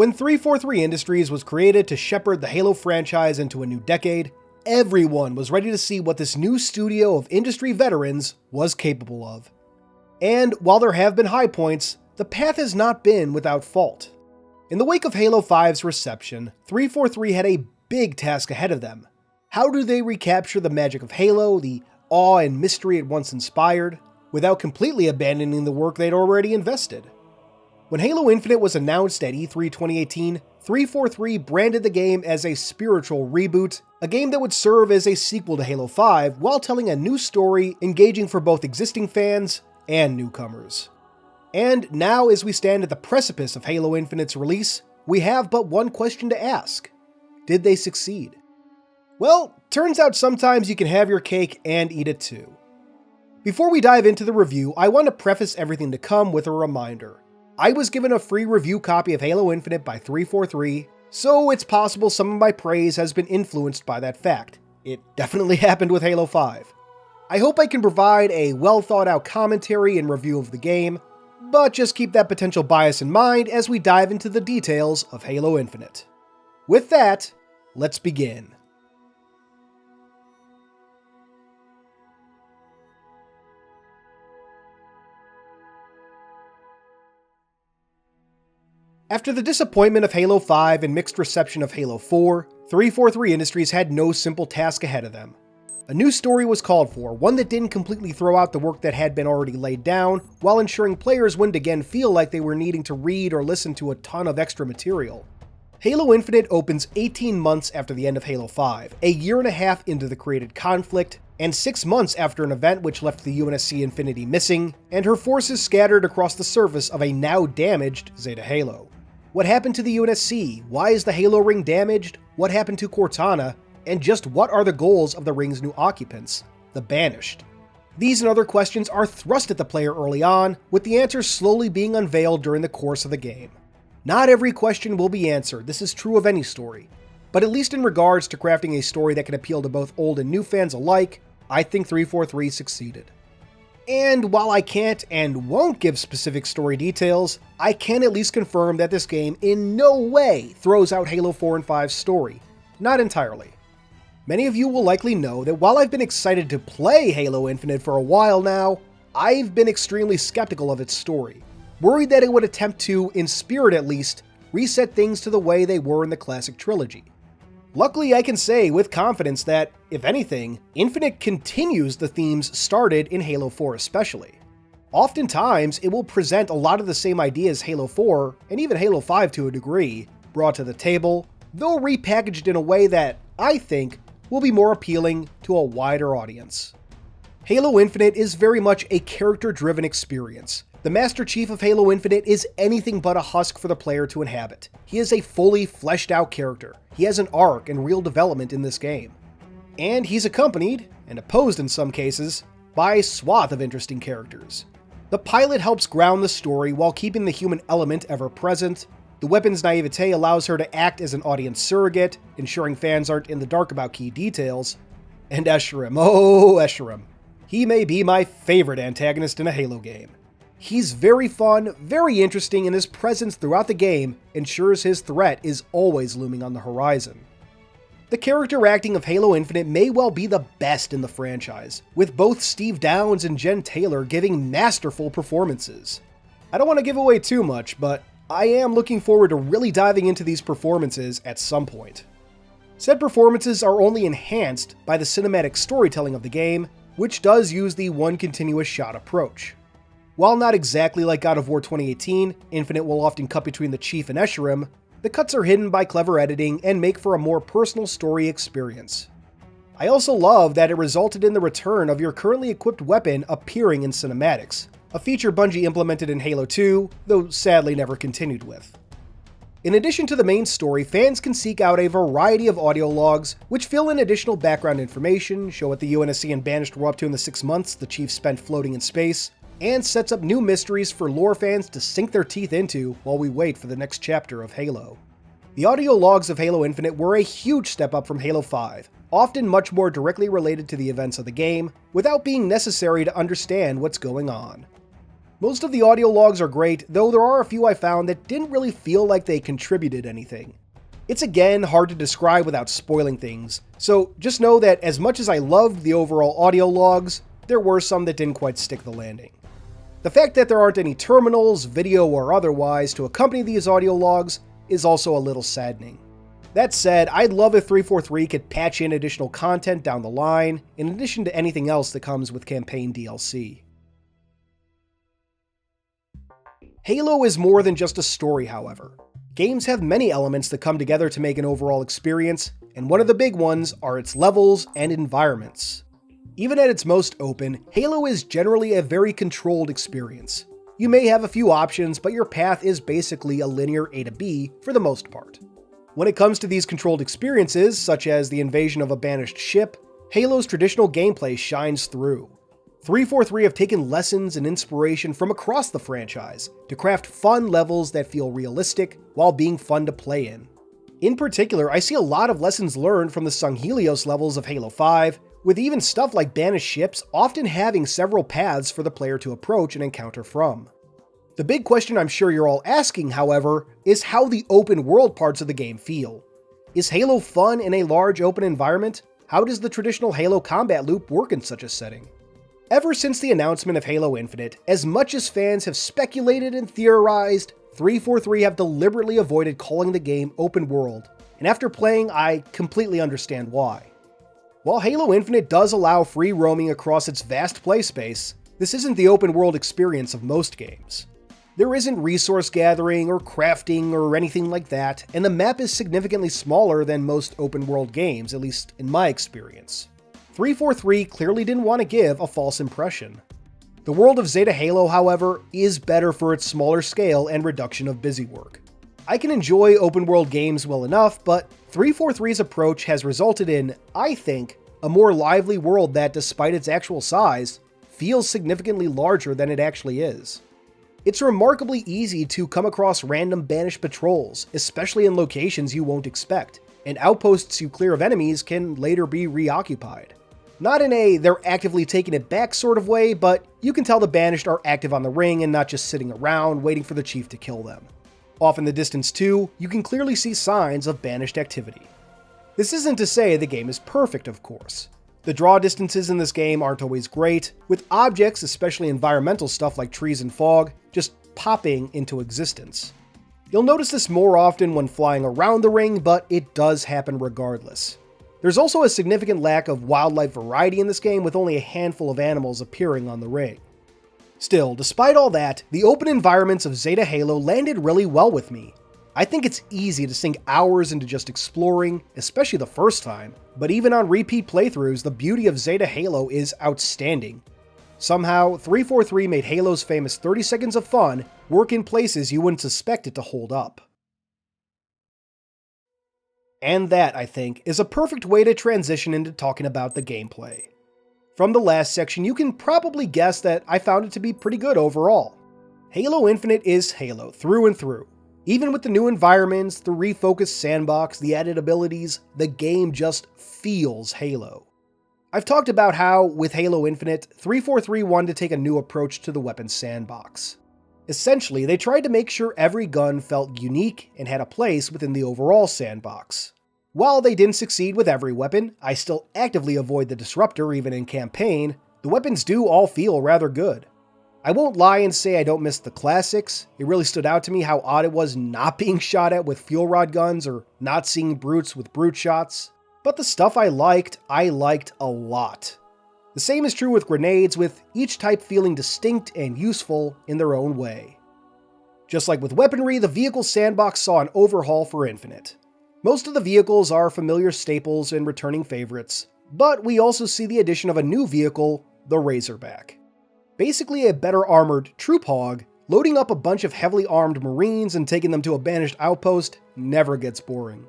When 343 Industries was created to shepherd the Halo franchise into a new decade, everyone was ready to see what this new studio of industry veterans was capable of. And while there have been high points, the path has not been without fault. In the wake of Halo 5's reception, 343 had a big task ahead of them. How do they recapture the magic of Halo, the awe and mystery it once inspired, without completely abandoning the work they'd already invested? When Halo Infinite was announced at E3 2018, 343 branded the game as a spiritual reboot, a game that would serve as a sequel to Halo 5 while telling a new story engaging for both existing fans and newcomers. And now, as we stand at the precipice of Halo Infinite's release, we have but one question to ask. Did they succeed? Well, turns out sometimes you can have your cake and eat it too. Before we dive into the review, I want to preface everything to come with a reminder. I was given a free review copy of Halo Infinite by 343, so it's possible some of my praise has been influenced by that fact. It definitely happened with Halo 5. I hope I can provide a well thought out commentary and review of the game, but just keep that potential bias in mind as we dive into the details of Halo Infinite. With that, let's begin. After the disappointment of Halo 5 and mixed reception of Halo 4, 343 Industries had no simple task ahead of them. A new story was called for, one that didn't completely throw out the work that had been already laid down, while ensuring players wouldn't again feel like they were needing to read or listen to a ton of extra material. Halo Infinite opens 18 months after the end of Halo 5, a year and a half into the created conflict, and 6 months after an event which left the UNSC Infinity missing, and her forces scattered across the surface of a now damaged Zeta Halo. What happened to the UNSC? Why is the Halo ring damaged? What happened to Cortana? And just what are the goals of the ring's new occupants, the Banished? These and other questions are thrust at the player early on, with the answers slowly being unveiled during the course of the game. Not every question will be answered, this is true of any story. But at least in regards to crafting a story that can appeal to both old and new fans alike, I think 343 succeeded. And while I can't and won't give specific story details, I can at least confirm that this game in no way throws out Halo 4 and 5's story. Not entirely. Many of you will likely know that while I've been excited to play Halo Infinite for a while now, I've been extremely skeptical of its story, worried that it would attempt to, in spirit at least, reset things to the way they were in the classic trilogy. Luckily, I can say with confidence that, if anything, Infinite continues the themes started in Halo 4 especially. Oftentimes, it will present a lot of the same ideas Halo 4, and even Halo 5 to a degree, brought to the table, though repackaged in a way that, I think, will be more appealing to a wider audience. Halo Infinite is very much a character-driven experience. The Master Chief of Halo Infinite is anything but a husk for the player to inhabit. He is a fully fleshed out character. He has an arc and real development in this game. And he's accompanied, and opposed in some cases, by a swath of interesting characters. The pilot helps ground the story while keeping the human element ever present. The weapon's naivete allows her to act as an audience surrogate, ensuring fans aren't in the dark about key details. And Escharum, oh Escharum. He may be my favorite antagonist in a Halo game. He's very fun, very interesting, and his presence throughout the game ensures his threat is always looming on the horizon. The character acting of Halo Infinite may well be the best in the franchise, with both Steve Downes and Jen Taylor giving masterful performances. I don't want to give away too much, but I am looking forward to really diving into these performances at some point. Said performances are only enhanced by the cinematic storytelling of the game, which does use the one continuous shot approach. While not exactly like God of War 2018, Infinite will often cut between the Chief and Escharum, the cuts are hidden by clever editing and make for a more personal story experience. I also love that it resulted in the return of your currently equipped weapon appearing in cinematics, a feature Bungie implemented in Halo 2, though sadly never continued with. In addition to the main story, fans can seek out a variety of audio logs, which fill in additional background information, show what the UNSC and Banished were up to in the 6 months the Chief spent floating in space, and sets up new mysteries for lore fans to sink their teeth into while we wait for the next chapter of Halo. The audio logs of Halo Infinite were a huge step up from Halo 5, often much more directly related to the events of the game, without being necessary to understand what's going on. Most of the audio logs are great, though there are a few I found that didn't really feel like they contributed anything. It's again hard to describe without spoiling things, so just know that as much as I loved the overall audio logs, there were some that didn't quite stick the landing. The fact that there aren't any terminals, video or otherwise, to accompany these audio logs is also a little saddening. That said, I'd love if 343 could patch in additional content down the line, in addition to anything else that comes with campaign DLC. Halo is more than just a story, however. Games have many elements that come together to make an overall experience, and one of the big ones are its levels and environments. Even at its most open, Halo is generally a very controlled experience. You may have a few options, but your path is basically a linear A to B for the most part. When it comes to these controlled experiences, such as the invasion of a banished ship, Halo's traditional gameplay shines through. 343 have taken lessons and inspiration from across the franchise to craft fun levels that feel realistic while being fun to play in. In particular, I see a lot of lessons learned from the Sung Helios levels of Halo 5, with even stuff like banished ships often having several paths for the player to approach an encounter from. The big question I'm sure you're all asking, however, is how the open world parts of the game feel. Is Halo fun in a large open environment? How does the traditional Halo combat loop work in such a setting? Ever since the announcement of Halo Infinite, as much as fans have speculated and theorized, 343 have deliberately avoided calling the game open world, and after playing, I completely understand why. While Halo Infinite does allow free roaming across its vast playspace, this isn't the open world experience of most games. There isn't resource gathering or crafting or anything like that, and the map is significantly smaller than most open world games, at least in my experience. 343 clearly didn't want to give a false impression. The world of Zeta Halo, however, is better for its smaller scale and reduction of busywork. I can enjoy open world games well enough, but 343's approach has resulted in, I think, a more lively world that, despite its actual size, feels significantly larger than it actually is. It's remarkably easy to come across random banished patrols, especially in locations you won't expect, and outposts you clear of enemies can later be reoccupied. Not in a they're actively taking it back sort of way, but you can tell the banished are active on the ring and not just sitting around waiting for the chief to kill them. Off in the distance too, you can clearly see signs of banished activity. This isn't to say the game is perfect, of course. The draw distances in this game aren't always great, with objects, especially environmental stuff like trees and fog, just popping into existence. You'll notice this more often when flying around the ring, but it does happen regardless. There's also a significant lack of wildlife variety in this game, with only a handful of animals appearing on the ring. Still, despite all that, the open environments of Zeta Halo landed really well with me. I think it's easy to sink hours into just exploring, especially the first time, but even on repeat playthroughs, the beauty of Zeta Halo is outstanding. Somehow, 343 made Halo's famous 30 seconds of fun work in places you wouldn't suspect it to hold up. And that, I think, is a perfect way to transition into talking about the gameplay. From the last section, you can probably guess that I found it to be pretty good overall. Halo Infinite is Halo through and through. Even with the new environments, the refocused sandbox, the added abilities, the game just feels Halo. I've talked about how, with Halo Infinite, 343 wanted to take a new approach to the weapons sandbox. Essentially, they tried to make sure every gun felt unique and had a place within the overall sandbox. While they didn't succeed with every weapon, I still actively avoid the disruptor even in campaign, the weapons do all feel rather good. I won't lie and say I don't miss the classics. It really stood out to me how odd it was not being shot at with fuel rod guns or not seeing brutes with brute shots. But the stuff I liked a lot. The same is true with grenades, with each type feeling distinct and useful in their own way. Just like with weaponry, the vehicle sandbox saw an overhaul for Infinite. Most of the vehicles are familiar staples and returning favorites, but we also see the addition of a new vehicle, the Razorback. Basically a better armored troop hog, loading up a bunch of heavily armed Marines and taking them to a banished outpost never gets boring.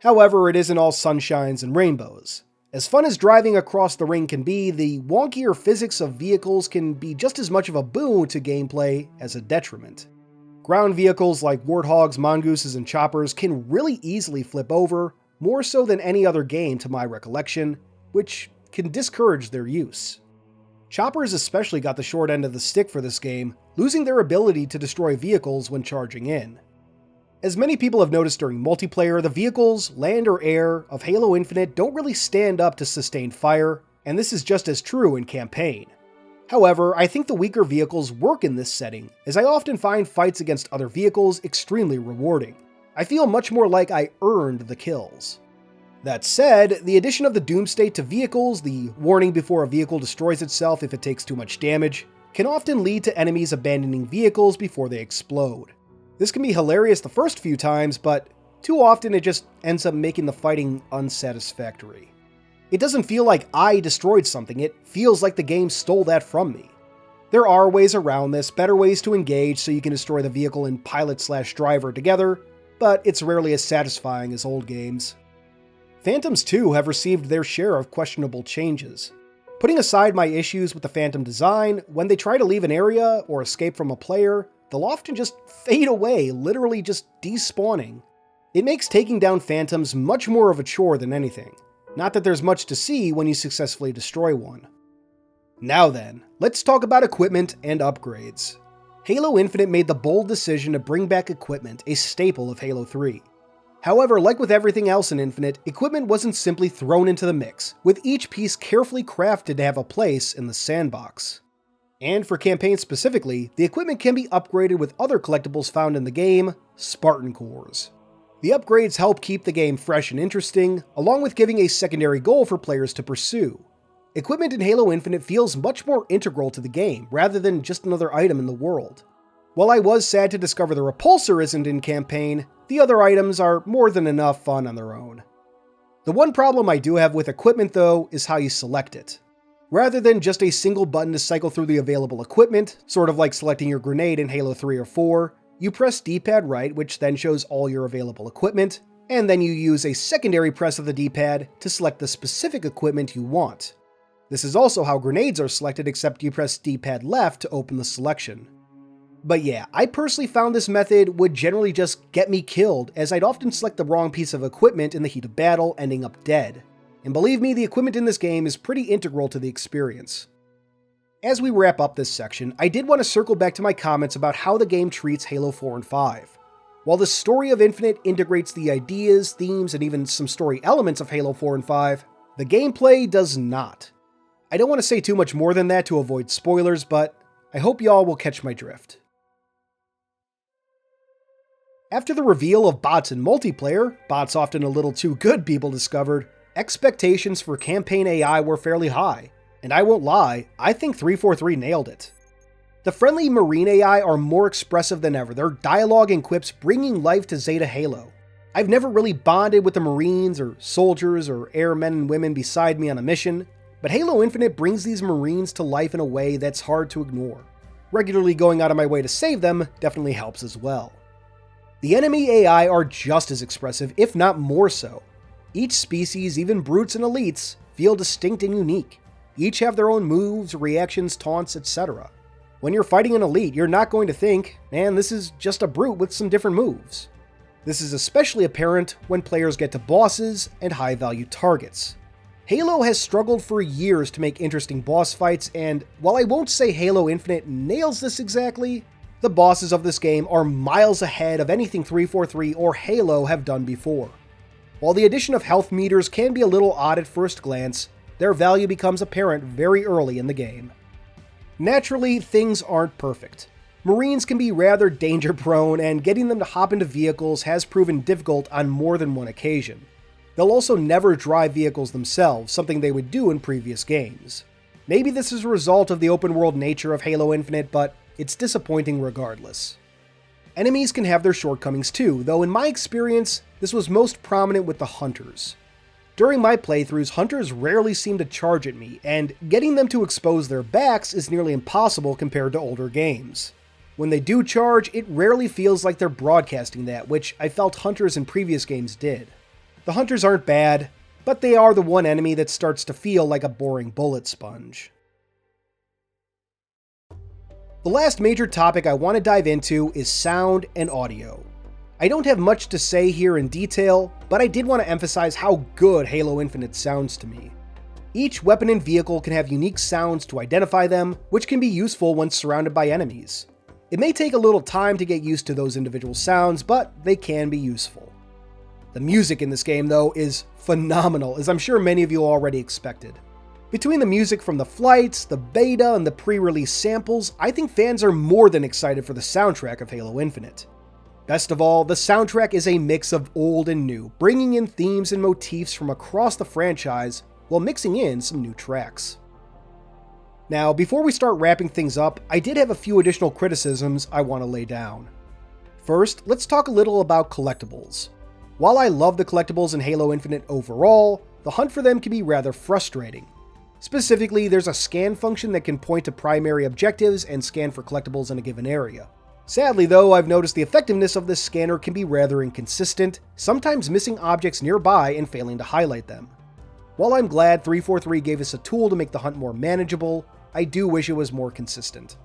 However, it isn't all sunshines and rainbows. As fun as driving across the ring can be, the wonkier physics of vehicles can be just as much of a boon to gameplay as a detriment. Ground vehicles like Warthogs, Mongooses, and Choppers can really easily flip over, more so than any other game to my recollection, which can discourage their use. Choppers especially got the short end of the stick for this game, losing their ability to destroy vehicles when charging in. As many people have noticed during multiplayer, the vehicles, land or air, of Halo Infinite don't really stand up to sustained fire, and this is just as true in campaign. However, I think the weaker vehicles work in this setting, as I often find fights against other vehicles extremely rewarding. I feel much more like I earned the kills. That said, the addition of the doom state to vehicles, the warning before a vehicle destroys itself if it takes too much damage, can often lead to enemies abandoning vehicles before they explode. This can be hilarious the first few times, but too often it just ends up making the fighting unsatisfactory. It doesn't feel like I destroyed something, it feels like the game stole that from me. There are ways around this, better ways to engage so you can destroy the vehicle and pilot/driver together, but it's rarely as satisfying as old games. Phantoms too have received their share of questionable changes. Putting aside my issues with the Phantom design, when they try to leave an area or escape from a player, they'll often just fade away, literally just despawning. It makes taking down Phantoms much more of a chore than anything. Not that there's much to see when you successfully destroy one. Now then, let's talk about equipment and upgrades. Halo Infinite made the bold decision to bring back equipment, a staple of Halo 3. However, like with everything else in Infinite, equipment wasn't simply thrown into the mix, with each piece carefully crafted to have a place in the sandbox. And for campaign specifically, the equipment can be upgraded with other collectibles found in the game, Spartan cores. The upgrades help keep the game fresh and interesting, along with giving a secondary goal for players to pursue. Equipment in Halo Infinite feels much more integral to the game, rather than just another item in the world. While I was sad to discover the repulsor isn't in campaign, the other items are more than enough fun on their own. The one problem I do have with equipment though is how you select it. Rather than just a single button to cycle through the available equipment, sort of like selecting your grenade in Halo 3 or 4, you press D-pad right, which then shows all your available equipment, and then you use a secondary press of the D-pad to select the specific equipment you want. This is also how grenades are selected, except you press D-pad left to open the selection. But yeah, I personally found this method would generally just get me killed, as I'd often select the wrong piece of equipment in the heat of battle, ending up dead. And believe me, the equipment in this game is pretty integral to the experience. As we wrap up this section, I did want to circle back to my comments about how the game treats Halo 4 and 5. While the story of Infinite integrates the ideas, themes, and even some story elements of Halo 4 and 5, the gameplay does not. I don't want to say too much more than that to avoid spoilers, but I hope y'all will catch my drift. After the reveal of bots in multiplayer, bots often a little too good, people discovered, expectations for campaign AI were fairly high, and I won't lie, I think 343 nailed it. The friendly Marine AI are more expressive than ever, their dialogue and quips bringing life to Zeta Halo. I've never really bonded with the Marines or soldiers or airmen and women beside me on a mission, but Halo Infinite brings these Marines to life in a way that's hard to ignore. Regularly going out of my way to save them definitely helps as well. The enemy AI are just as expressive, if not more so. Each species, even brutes and elites, feel distinct and unique. Each have their own moves, reactions, taunts, etc. When you're fighting an elite, you're not going to think, man, this is just a brute with some different moves. This is especially apparent when players get to bosses and high-value targets. Halo has struggled for years to make interesting boss fights, and while I won't say Halo Infinite nails this exactly, the bosses of this game are miles ahead of anything 343 or Halo have done before. While the addition of health meters can be a little odd at first glance, their value becomes apparent very early in the game. Naturally, things aren't perfect. Marines can be rather danger-prone, and getting them to hop into vehicles has proven difficult on more than one occasion. They'll also never drive vehicles themselves, something they would do in previous games. Maybe this is a result of the open-world nature of Halo Infinite, but it's disappointing regardless. Enemies can have their shortcomings too, though in my experience, this was most prominent with the Hunters. During my playthroughs, Hunters rarely seem to charge at me, and getting them to expose their backs is nearly impossible compared to older games. When they do charge, it rarely feels like they're broadcasting that, which I felt Hunters in previous games did. The Hunters aren't bad, but they are the one enemy that starts to feel like a boring bullet sponge. The last major topic I want to dive into is sound and audio. I don't have much to say here in detail, but I did want to emphasize how good Halo Infinite sounds to me. Each weapon and vehicle can have unique sounds to identify them, which can be useful when surrounded by enemies. It may take a little time to get used to those individual sounds, but they can be useful. The music in this game, though, is phenomenal, as I'm sure many of you already expected. Between the music from the flights, the beta, and the pre-release samples, I think fans are more than excited for the soundtrack of Halo Infinite. Best of all, the soundtrack is a mix of old and new, bringing in themes and motifs from across the franchise while mixing in some new tracks. Now, before we start wrapping things up, I did have a few additional criticisms I want to lay down. First, let's talk a little about collectibles. While I love the collectibles in Halo Infinite overall, the hunt for them can be rather frustrating. Specifically, there's a scan function that can point to primary objectives and scan for collectibles in a given area. Sadly though, I've noticed the effectiveness of this scanner can be rather inconsistent, sometimes missing objects nearby and failing to highlight them. While I'm glad 343 gave us a tool to make the hunt more manageable, I do wish it was more consistent.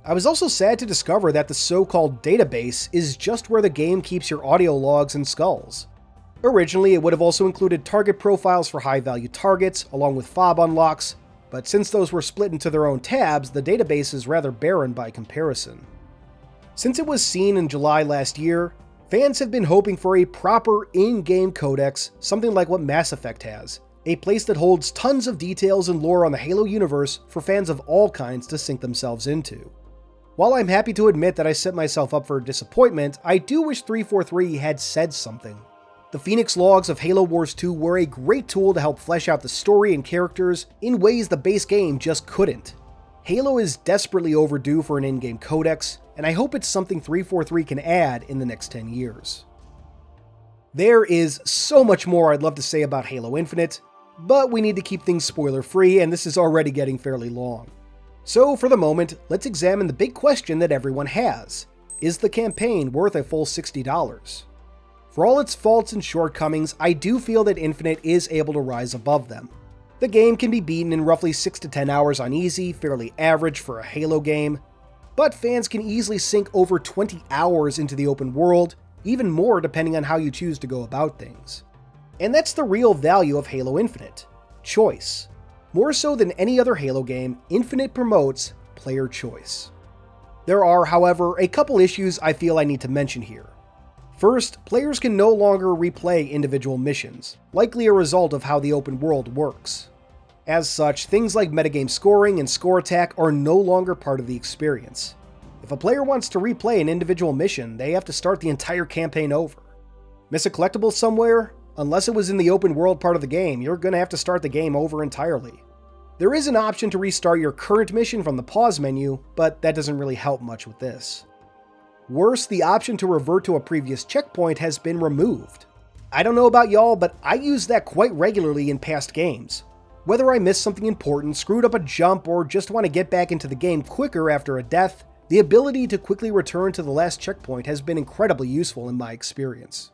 I was also sad to discover that the so-called database is just where the game keeps your audio logs and skulls. Originally, it would have also included target profiles for high-value targets, along with fob unlocks, but since those were split into their own tabs, the database is rather barren by comparison. Since it was seen in July last year, fans have been hoping for a proper in-game codex, something like what Mass Effect has, a place that holds tons of details and lore on the Halo universe for fans of all kinds to sink themselves into. While I'm happy to admit that I set myself up for disappointment, I do wish 343 had said something. The Phoenix logs of Halo Wars 2 were a great tool to help flesh out the story and characters in ways the base game just couldn't. Halo is desperately overdue for an in-game codex, and I hope it's something 343 can add in the next 10 years. There is so much more I'd love to say about Halo Infinite, but we need to keep things spoiler-free, and this is already getting fairly long. So for the moment, let's examine the big question that everyone has. Is the campaign worth a full $60? For all its faults and shortcomings, I do feel that Infinite is able to rise above them. The game can be beaten in roughly 6 to 10 hours on easy, fairly average for a Halo game, but fans can easily sink over 20 hours into the open world, even more depending on how you choose to go about things. And that's the real value of Halo Infinite: choice. More so than any other Halo game, Infinite promotes player choice. There are, however, a couple issues I feel I need to mention here. First, players can no longer replay individual missions, likely a result of how the open world works. As such, things like metagame scoring and score attack are no longer part of the experience. If a player wants to replay an individual mission, they have to start the entire campaign over. Miss a collectible somewhere? Unless it was in the open world part of the game, you're going to have to start the game over entirely. There is an option to restart your current mission from the pause menu, but that doesn't really help much with this. Worse, the option to revert to a previous checkpoint has been removed. I don't know about y'all, but I use that quite regularly in past games. Whether I missed something important, screwed up a jump, or just want to get back into the game quicker after a death, the ability to quickly return to the last checkpoint has been incredibly useful in my experience.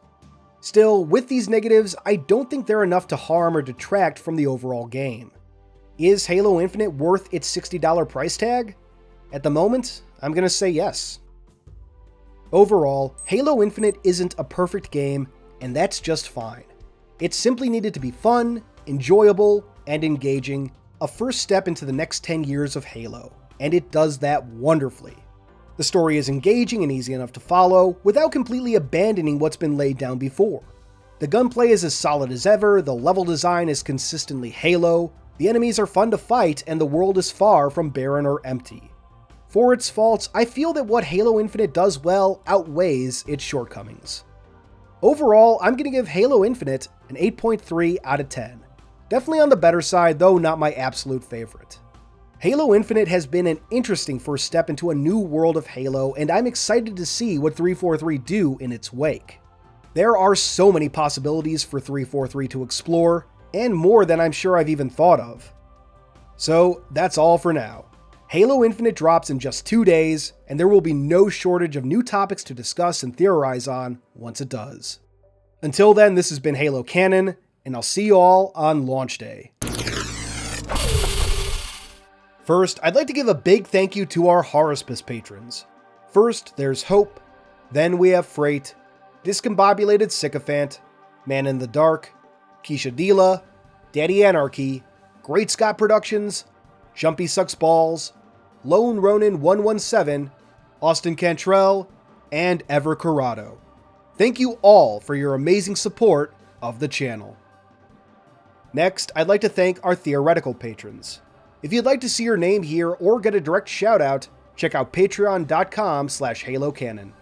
Still, with these negatives, I don't think they're enough to harm or detract from the overall game. Is Halo Infinite worth its $60 price tag? At the moment, I'm going to say yes. Overall, Halo Infinite isn't a perfect game, and that's just fine. It simply needed to be fun, enjoyable, and engaging, a first step into the next 10 years of Halo, and it does that wonderfully. The story is engaging and easy enough to follow, without completely abandoning what's been laid down before. The gunplay is as solid as ever, the level design is consistently Halo, the enemies are fun to fight, and the world is far from barren or empty. For its faults, I feel that what Halo Infinite does well outweighs its shortcomings. Overall, I'm going to give Halo Infinite an 8.3 out of 10. Definitely on the better side, though not my absolute favorite. Halo Infinite has been an interesting first step into a new world of Halo, and I'm excited to see what 343 do in its wake. There are so many possibilities for 343 to explore, and more than I'm sure I've even thought of. So that's all for now. Halo Infinite drops in just 2 days, and there will be no shortage of new topics to discuss and theorize on once it does. Until then, this has been Halo Canon, and I'll see you all on launch day. First, I'd like to give a big thank you to our Horospis patrons. First, there's Hope, then we have Freight, Discombobulated Sycophant, Man in the Dark, Keisha Dila, Daddy Anarchy, Great Scott Productions, Jumpy Sucks Balls, Lone Ronin 117, Austin Cantrell, and Ever Corrado. Thank you all for your amazing support of the channel. Next, I'd like to thank our theoretical patrons. If you'd like to see your name here or get a direct shout-out, check out patreon.com/HaloCanon.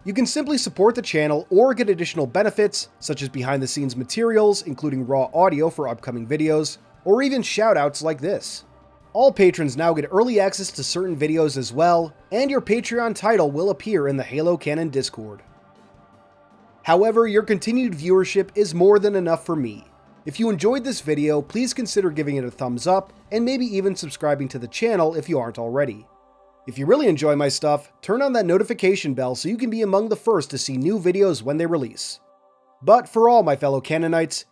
You can simply support the channel or get additional benefits, such as behind-the-scenes materials, including raw audio for upcoming videos, or even shout-outs like this. All patrons now get early access to certain videos as well, and your Patreon title will appear in the Halo Canon Discord. However, your continued viewership is more than enough for me. If you enjoyed this video, please consider giving it a thumbs up, and maybe even subscribing to the channel if you aren't already. If you really enjoy my stuff, turn on that notification bell so you can be among the first to see new videos when they release. But for all my fellow Canonites,